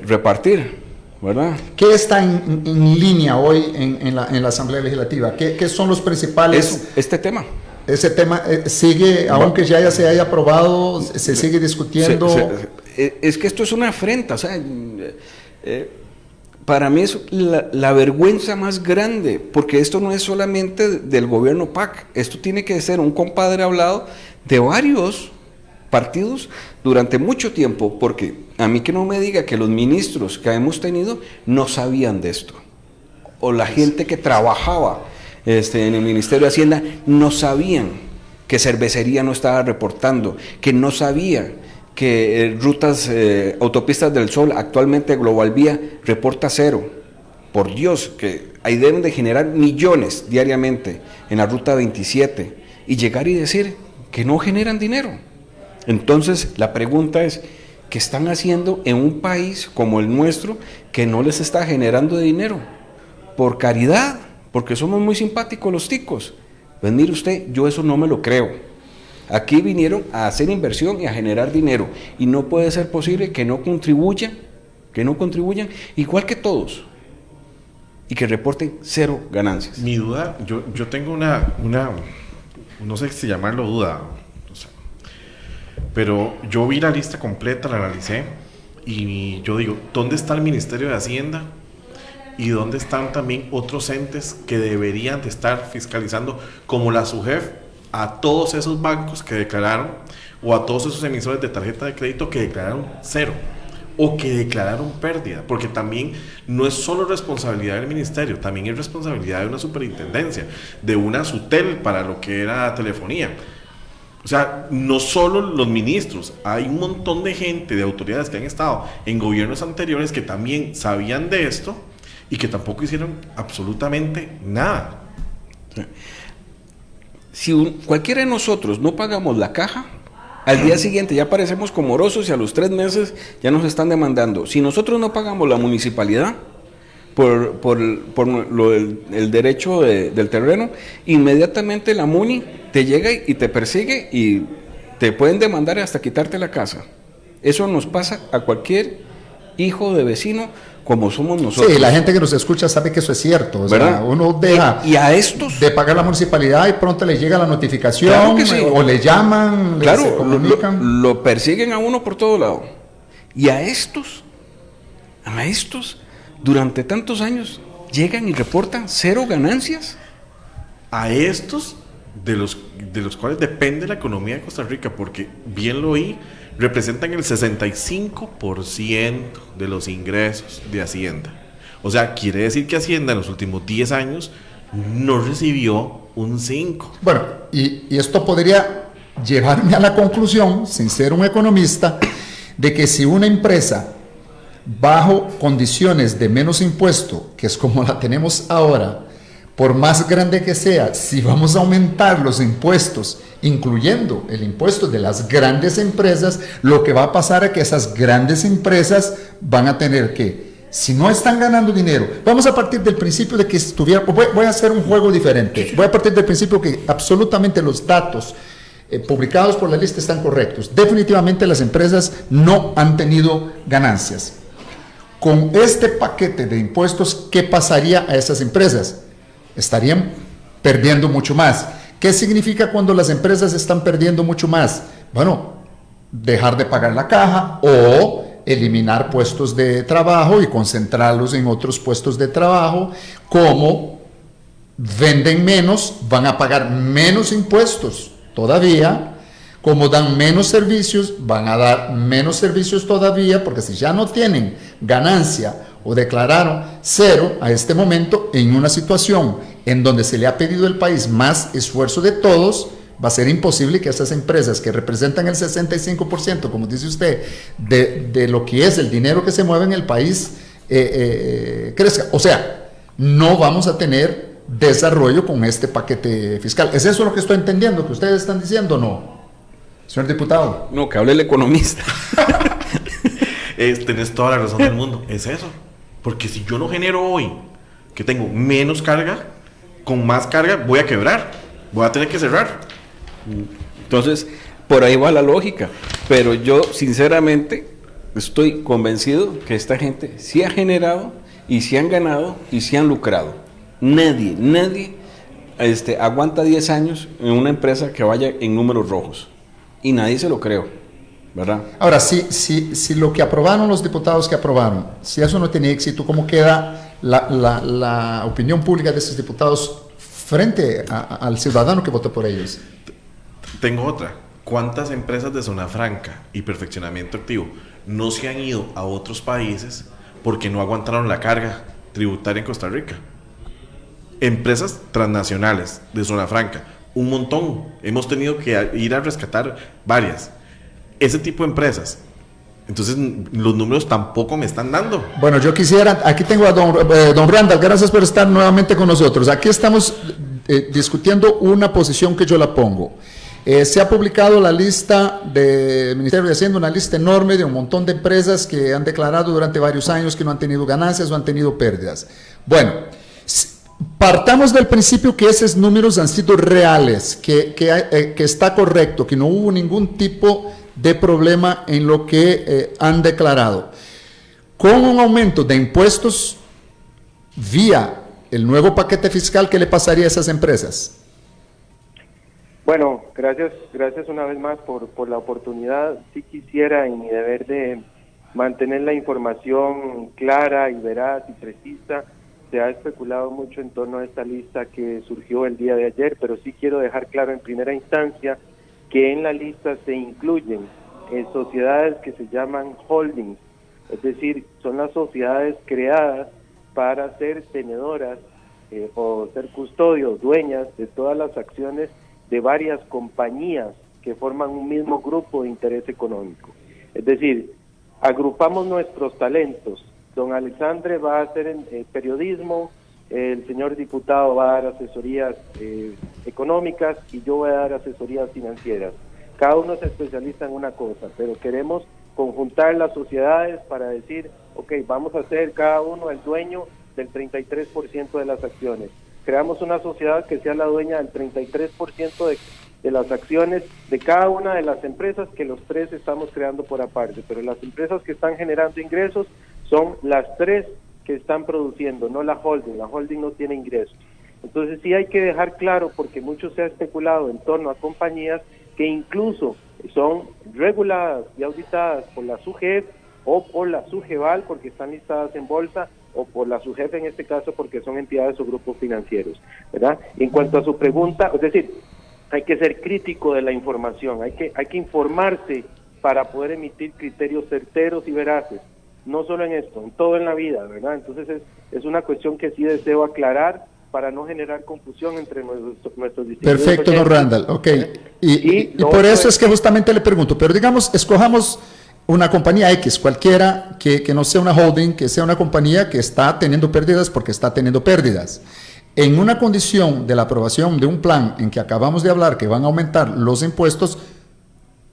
repartir, ¿verdad? ¿Qué está en línea hoy en la Asamblea Legislativa? ¿Qué son los principales? Este tema. Ese tema sigue, aunque ya se haya aprobado, se sigue discutiendo. Es que esto es una afrenta, o sea, para mí es la vergüenza más grande, porque esto no es solamente del gobierno PAC, esto tiene que ser un compadre hablado de varios partidos durante mucho tiempo, porque a mí que no me diga que los ministros que hemos tenido no sabían de esto, o la gente que trabajaba en el Ministerio de Hacienda no sabían que Cervecería no estaba reportando, que no sabía que Autopistas del Sol, actualmente Global Vía, reporta 0. Por Dios, que ahí deben de generar millones diariamente en la ruta 27 y llegar y decir que no generan dinero. Entonces, la pregunta es, ¿qué están haciendo en un país como el nuestro que no les está generando dinero? Por caridad, porque somos muy simpáticos los ticos. Pues mire usted, yo eso no me lo creo. Aquí vinieron a hacer inversión y a generar dinero, y no puede ser posible que no contribuyan, igual que todos, y que reporten 0 ganancias. Mi duda, yo tengo una, no sé si llamarlo duda, o sea, pero yo vi la lista completa, la analicé, y yo digo, ¿dónde está el Ministerio de Hacienda? ¿Y dónde están también otros entes que deberían de estar fiscalizando, como la SUGEF, a todos esos bancos que declararon, o a todos esos emisores de tarjeta de crédito que declararon 0, o que declararon pérdida? Porque también no es solo responsabilidad del ministerio, también es responsabilidad de una superintendencia, de una SUTEL para lo que era telefonía. O sea, no solo los ministros, hay un montón de gente, de autoridades que han estado en gobiernos anteriores que también sabían de esto y que tampoco hicieron absolutamente nada. Si cualquiera de nosotros no pagamos la caja, al día siguiente ya parecemos como morosos y a los 3 meses ya nos están demandando. Si nosotros no pagamos la municipalidad por el derecho del terreno, inmediatamente la MUNI te llega y te persigue y te pueden demandar hasta quitarte la casa. Eso nos pasa a cualquier hijo de vecino como somos nosotros. Sí, la gente que nos escucha sabe que eso es cierto. O sea, uno deja y a estos de pagar la municipalidad y pronto le llega la notificación, claro que sí, o le llaman, claro, se comunican. lo persiguen a uno por todo lado. Y a estos, durante tantos años, llegan y reportan 0 ganancias. A estos, de los cuales depende la economía de Costa Rica, porque bien lo oí, representan el 65% de los ingresos de Hacienda. O sea, quiere decir que Hacienda en los últimos 10 años no recibió un 5. Bueno, y esto podría llevarme a la conclusión, sin ser un economista, de que si una empresa bajo condiciones de menos impuesto, que es como la tenemos ahora, por más grande que sea, si vamos a aumentar los impuestos, incluyendo el impuesto de las grandes empresas, lo que va a pasar es que esas grandes empresas van a tener que, si no están ganando dinero, vamos a partir del principio de que voy a hacer un juego diferente, voy a partir del principio que absolutamente los datos publicados por la lista están correctos. Definitivamente las empresas no han tenido ganancias. Con este paquete de impuestos, ¿qué pasaría a esas empresas? Estarían perdiendo mucho más. ¿Qué significa cuando las empresas están perdiendo mucho más? Bueno, dejar de pagar la caja o eliminar puestos de trabajo y concentrarlos en otros puestos de trabajo. Como venden menos, van a pagar menos impuestos todavía. Como dan menos servicios, van a dar menos servicios todavía, porque si ya no tienen ganancia o declararon 0 a este momento, en una situación en donde se le ha pedido al país más esfuerzo de todos, va a ser imposible que esas empresas que representan el 65%, como dice usted, de lo que es el dinero que se mueve en el país, crezca. O sea, no vamos a tener desarrollo con este paquete fiscal. ¿Es eso lo que estoy entendiendo que ustedes están diciendo o no, señor diputado? No, que hable el economista. Tenés toda la razón del mundo, es eso. Porque si yo no genero hoy, que tengo menos carga, con más carga voy a quebrar, voy a tener que cerrar. Entonces, por ahí va la lógica. Pero yo, sinceramente, estoy convencido que esta gente sí ha generado, y sí han ganado, y sí han lucrado. Nadie aguanta 10 años en una empresa que vaya en números rojos. Y nadie se lo creo, ¿verdad? Ahora, si lo que aprobaron los diputados que aprobaron, si eso no tiene éxito, ¿cómo queda la opinión pública de esos diputados frente al ciudadano que votó por ellos? Tengo otra. ¿Cuántas empresas de zona franca y perfeccionamiento activo no se han ido a otros países porque no aguantaron la carga tributaria en Costa Rica? Empresas transnacionales de zona franca, un montón. Hemos tenido que ir a rescatar varias. Ese tipo de empresas. Entonces, los números tampoco me están dando. Bueno, yo quisiera, aquí tengo a don Randall, gracias por estar nuevamente con nosotros. Aquí estamos discutiendo una posición que yo la pongo. Se ha publicado la lista del Ministerio de Hacienda, una lista enorme de un montón de empresas que han declarado durante varios años que no han tenido ganancias o han tenido pérdidas. Bueno, partamos del principio que esos números han sido reales, que está correcto, que no hubo ningún tipo de problema en lo que han declarado. Con un aumento de impuestos vía el nuevo paquete fiscal, ¿qué le pasaría a esas empresas? Bueno, gracias una vez más por la oportunidad. Sí quisiera, en mi deber de mantener la información clara y veraz y precisa, se ha especulado mucho en torno a esta lista que surgió el día de ayer, pero sí quiero dejar claro en primera instancia que en la lista se incluyen sociedades que se llaman holdings, es decir, son las sociedades creadas para ser tenedoras o ser custodios, dueñas de todas las acciones de varias compañías que forman un mismo grupo de interés económico. Es decir, agrupamos nuestros talentos. Don Alexandre va a hacer periodismo, el señor diputado va a dar asesorías económicas y yo voy a dar asesorías financieras. Cada uno se especializa en una cosa, pero queremos conjuntar las sociedades para decir, ok, vamos a ser cada uno el dueño del 33% de las acciones. Creamos una sociedad que sea la dueña del 33% de las acciones de cada una de las empresas que los tres estamos creando por aparte, pero las empresas que están generando ingresos son las tres que están produciendo, no la holding no tiene ingresos. Entonces sí hay que dejar claro, porque mucho se ha especulado en torno a compañías que incluso son reguladas y auditadas por la SUGEF o por la SUGEVAL porque están listadas en bolsa, o por la SUGEF en este caso porque son entidades o grupos financieros, ¿verdad? En cuanto a su pregunta, es decir, hay que ser crítico de la información, hay que informarse para poder emitir criterios certeros y veraces, no solo en esto, en todo en la vida, ¿verdad? Entonces es una cuestión que sí deseo aclarar para no generar confusión entre nuestros distintos. Perfecto, don Randall, ok. Y por eso es que justamente le pregunto, pero digamos, escojamos una compañía X, cualquiera, que no sea una holding, que sea una compañía que está teniendo pérdidas porque está teniendo pérdidas. En una condición de la aprobación de un plan en que acabamos de hablar, que van a aumentar los impuestos,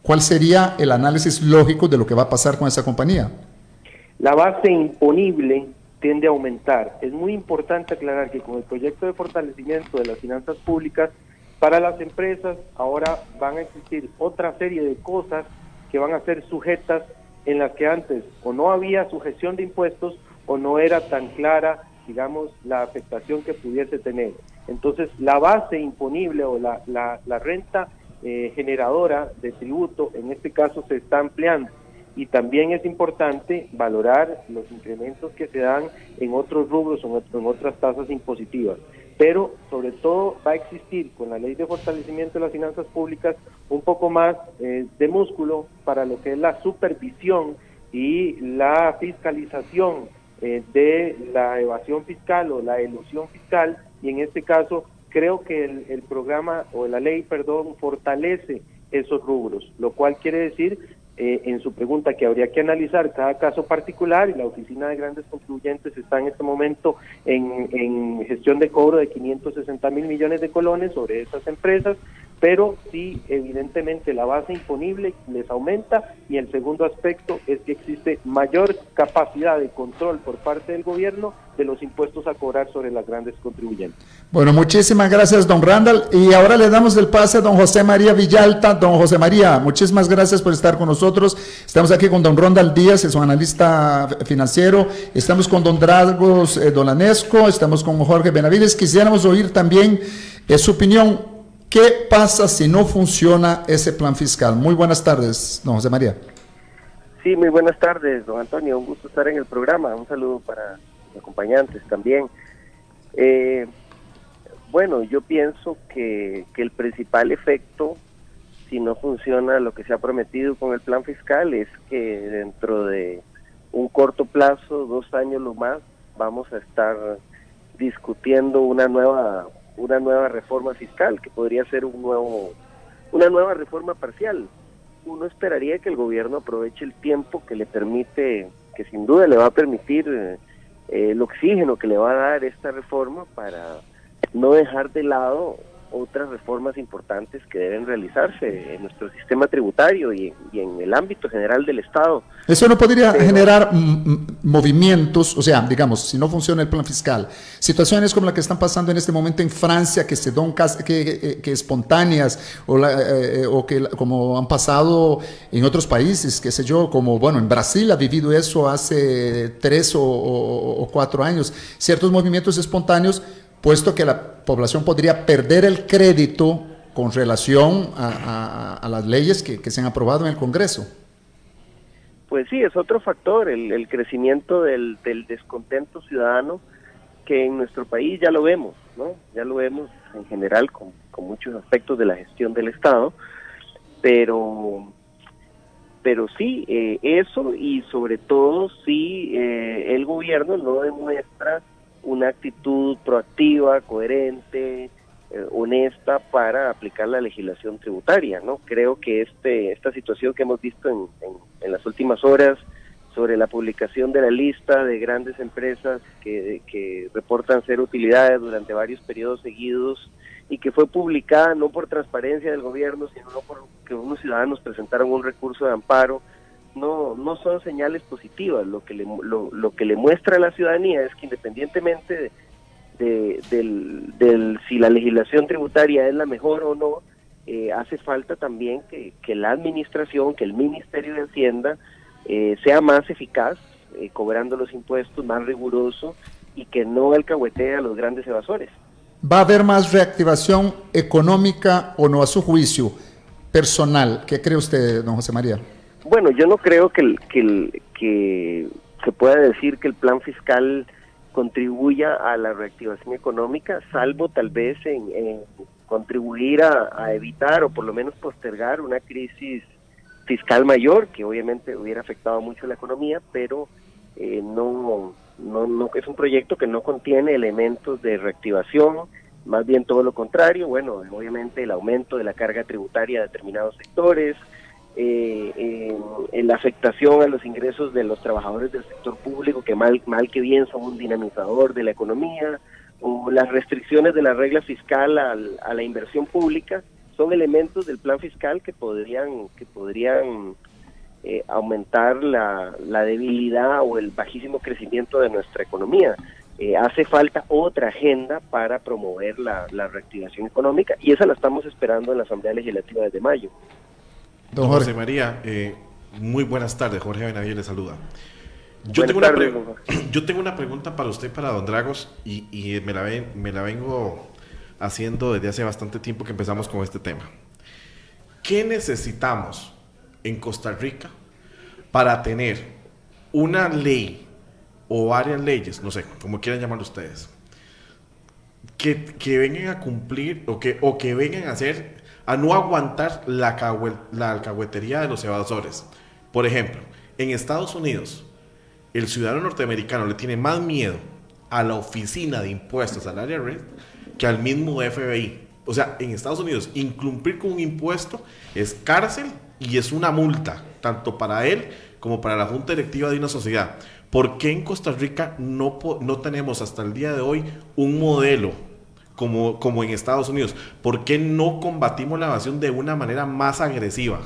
¿cuál sería el análisis lógico de lo que va a pasar con esa compañía? La base imponible tiende a aumentar. Es muy importante aclarar que con el proyecto de fortalecimiento de las finanzas públicas, para las empresas ahora van a existir otra serie de cosas que van a ser sujetas en las que antes o no había sujeción de impuestos o no era tan clara, digamos, la afectación que pudiese tener. Entonces, la base imponible o la renta generadora de tributo, en este caso, se está ampliando. Y también es importante valorar los incrementos que se dan en otros rubros o en otras tasas impositivas. Pero sobre todo va a existir con la ley de fortalecimiento de las finanzas públicas un poco más de músculo para lo que es la supervisión y la fiscalización de la evasión fiscal o la elusión fiscal, y en este caso creo que el programa o la ley, fortalece esos rubros, lo cual quiere decir en su pregunta que habría que analizar cada caso particular, y la Oficina de Grandes Contribuyentes está en este momento en gestión de cobro de 560.000 millones de colones sobre esas empresas, pero sí, evidentemente la base imponible les aumenta, y el segundo aspecto es que existe mayor capacidad de control por parte del gobierno de los impuestos a cobrar sobre las grandes contribuyentes. Bueno, muchísimas gracias, don Randall, y ahora le damos el pase a don José María Villalta. Don José María, muchísimas gracias por estar con nosotros. Estamos aquí con don Randall Díaz, es un analista financiero, estamos con don Dragos Dolanesco, estamos con Jorge Benavides. Quisiéramos oír también su opinión. ¿Qué pasa si no funciona ese plan fiscal? Muy buenas tardes, don José María. Sí, muy buenas tardes, don Antonio. Un gusto estar en el programa. Un saludo para los acompañantes también. Bueno, yo pienso que el principal efecto, si no funciona lo que se ha prometido con el plan fiscal, es que dentro de un corto plazo, 2 años lo más, vamos a estar discutiendo una nueva una nueva reforma fiscal, que podría ser una nueva reforma parcial. Uno esperaría que el gobierno aproveche el tiempo que le permite, que sin duda le va a permitir el oxígeno que le va a dar esta reforma para no dejar de lado otras reformas importantes que deben realizarse en nuestro sistema tributario y en el ámbito general del Estado. Eso no podría generar movimientos, o sea, digamos, si no funciona el plan fiscal, situaciones como la que están pasando en este momento en Francia, que se dan que espontáneas, o que como han pasado en otros países, qué sé yo, como, bueno, en Brasil ha vivido eso hace 3 o 4 años, ciertos movimientos espontáneos, puesto que la población podría perder el crédito con relación a las leyes que se han aprobado en el Congreso. Pues sí, es otro factor, el crecimiento del descontento ciudadano, que en nuestro país ya lo vemos, ¿no? Ya lo vemos en general con muchos aspectos de la gestión del Estado, pero sí, eso, y sobre todo si el gobierno no demuestra una actitud proactiva, coherente, honesta para aplicar la legislación tributaria, ¿no? Creo que esta situación que hemos visto en las últimas horas sobre la publicación de la lista de grandes empresas que reportan ser utilidades durante varios periodos seguidos y que fue publicada no por transparencia del gobierno, sino porque unos ciudadanos presentaron un recurso de amparo, no son señales positivas. Lo que le muestra a la ciudadanía es que independientemente del si la legislación tributaria es la mejor o no, hace falta también que la administración, que el Ministerio de Hacienda sea más eficaz, cobrando los impuestos, más riguroso, y que no alcahuetee a los grandes evasores. ¿Va a haber más reactivación económica o no, a su juicio personal? ¿Qué cree usted, don José María? Bueno, yo no creo que se pueda decir que el plan fiscal contribuya a la reactivación económica, salvo tal vez en contribuir a evitar o por lo menos postergar una crisis fiscal mayor, que obviamente hubiera afectado mucho la economía, pero no es un proyecto que no contiene elementos de reactivación, más bien todo lo contrario. Bueno, obviamente el aumento de la carga tributaria de determinados sectores, la afectación a los ingresos de los trabajadores del sector público, que mal que bien son un dinamizador de la economía, o las restricciones de la regla fiscal a la inversión pública, son elementos del plan fiscal que podrían aumentar la debilidad o el bajísimo crecimiento de nuestra economía. Hace falta otra agenda para promover la reactivación económica, y esa la estamos esperando en la Asamblea Legislativa desde mayo. Don José María, muy buenas tardes. Jorge Benavides le saluda. Yo tengo una pregunta para usted, para don Dragos, y me la vengo haciendo desde hace bastante tiempo que empezamos con este tema. ¿Qué necesitamos en Costa Rica para tener una ley o varias leyes, no sé, como quieran llamarlo ustedes, que vengan a cumplir o que vengan a no aguantar la alcahuetería de los evasores? Por ejemplo, en Estados Unidos, el ciudadano norteamericano le tiene más miedo a la oficina de impuestos, al IRS, que al mismo FBI. O sea, en Estados Unidos, incumplir con un impuesto es cárcel y es una multa, tanto para él como para la junta directiva de una sociedad. ¿Por qué en Costa Rica no tenemos hasta el día de hoy un modelo como en Estados Unidos? ¿Por qué no combatimos la evasión de una manera más agresiva?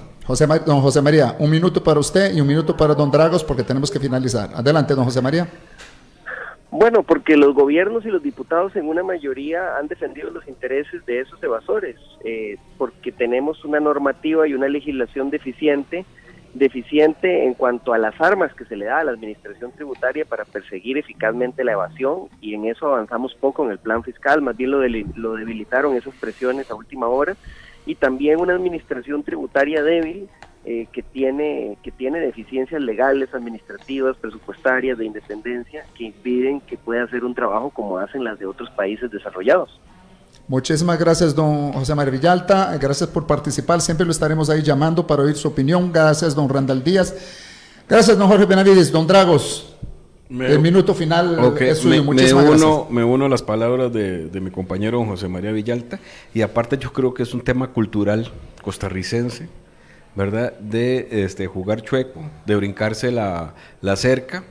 Don José María, 1 minuto para usted y 1 minuto para don Dragos, porque tenemos que finalizar. Adelante, don José María. Bueno, porque los gobiernos y los diputados en una mayoría han defendido los intereses de esos evasores, porque tenemos una normativa y una legislación deficiente en cuanto a las armas que se le da a la administración tributaria para perseguir eficazmente la evasión, y en eso avanzamos poco en el plan fiscal, más bien lo debilitaron esas presiones a última hora, y también una administración tributaria débil que tiene deficiencias legales, administrativas, presupuestarias, de independencia, que impiden que pueda hacer un trabajo como hacen las de otros países desarrollados. Muchísimas gracias, don José María Villalta. Gracias por participar. Siempre lo estaremos ahí llamando para oír su opinión. Gracias, don Randall Díaz. Gracias, don Jorge Benavides. Don Dragos. El minuto final es suyo. Muchísimas gracias. Me uno a las palabras de mi compañero don José María Villalta, y aparte yo creo que es un tema cultural costarricense, ¿verdad? De jugar chueco, de brincarse la cerca,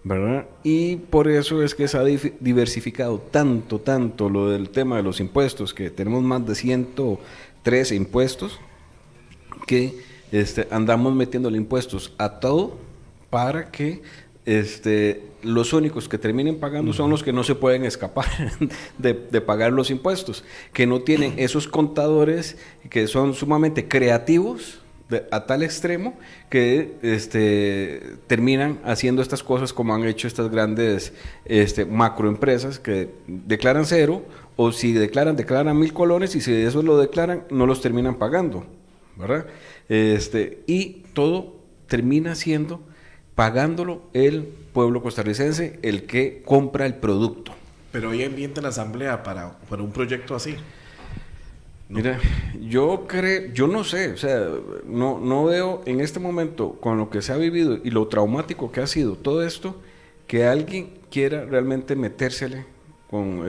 ¿verdad? Y por eso es que se ha diversificado tanto lo del tema de los impuestos, que tenemos más de 113 impuestos, que andamos metiéndole impuestos a todo para que los únicos que terminen pagando son los que no se pueden escapar de pagar los impuestos, que no tienen esos contadores que son sumamente creativos a tal extremo que terminan haciendo estas cosas como han hecho estas grandes macroempresas que declaran cero, o si declaran 1,000 colones, y si eso lo declaran no los terminan pagando, ¿verdad? Y todo termina siendo pagándolo el pueblo costarricense, el que compra el producto. Pero hoy ambiente en la asamblea para un proyecto así. No. Mira, yo no sé, o sea, no veo en este momento, con lo que se ha vivido y lo traumático que ha sido todo esto, que alguien quiera realmente metérsele con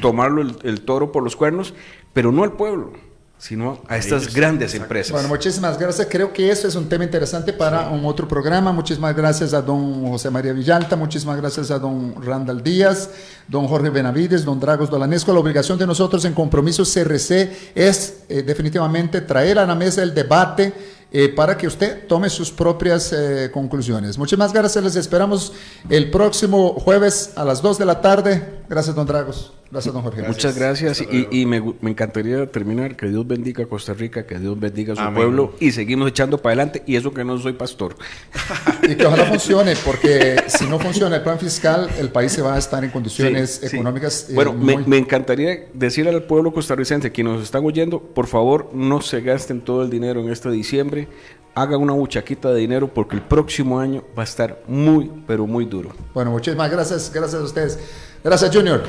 tomarlo el toro por los cuernos, pero no al pueblo, sino a estas grandes empresas. Bueno, muchísimas gracias. Creo que eso es un tema interesante para un otro programa. Muchísimas gracias a don José María Villalta, muchísimas gracias a don Randall Díaz, don Jorge Benavides, don Dragos Dolanesco. La obligación de nosotros en Compromiso CRC es definitivamente traer a la mesa el debate para que usted tome sus propias conclusiones. Muchísimas gracias. Les esperamos el próximo jueves a las 2 de la tarde. Gracias, don Dragos. Gracias, don Jorge. Muchas gracias, y me encantaría terminar. Que Dios bendiga a Costa Rica, que Dios bendiga a su pueblo, y seguimos echando para adelante, y eso que no soy pastor. Y que ojalá funcione, porque si no funciona el plan fiscal, el país se va a estar en condiciones económicas. Bueno, me encantaría decirle al pueblo costarricense, quienes nos están oyendo, por favor, no se gasten todo el dinero en este diciembre. Hagan una buchaquita de dinero, porque el próximo año va a estar muy, pero muy duro. Bueno, muchísimas gracias. Gracias a ustedes. Gracias, Junior.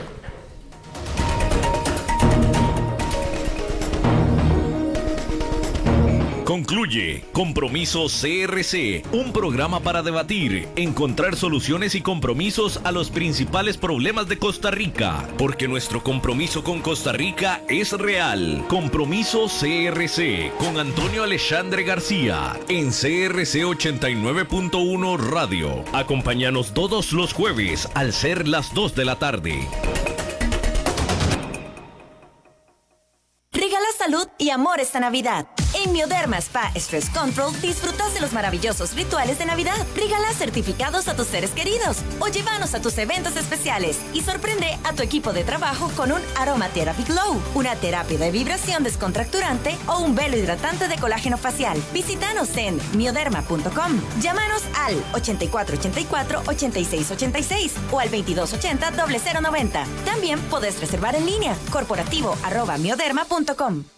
Concluye Compromiso CRC, un programa para debatir, encontrar soluciones y compromisos a los principales problemas de Costa Rica, porque nuestro compromiso con Costa Rica es real. Compromiso CRC con Antonio Alexandre García en CRC 89.1 Radio. Acompáñanos todos los jueves al ser las 2 de la tarde. Regala salud y amor esta Navidad. En Mioderma Spa Stress Control disfrutas de los maravillosos rituales de Navidad. Regala certificados a tus seres queridos o llévanos a tus eventos especiales y sorprende a tu equipo de trabajo con un Aromatherapy Glow, una terapia de vibración descontracturante o un velo hidratante de colágeno facial. Visítanos en mioderma.com. Llámanos al 8484-8686 o al 2280-0090. También podés reservar en línea corporativo@mioderma.com.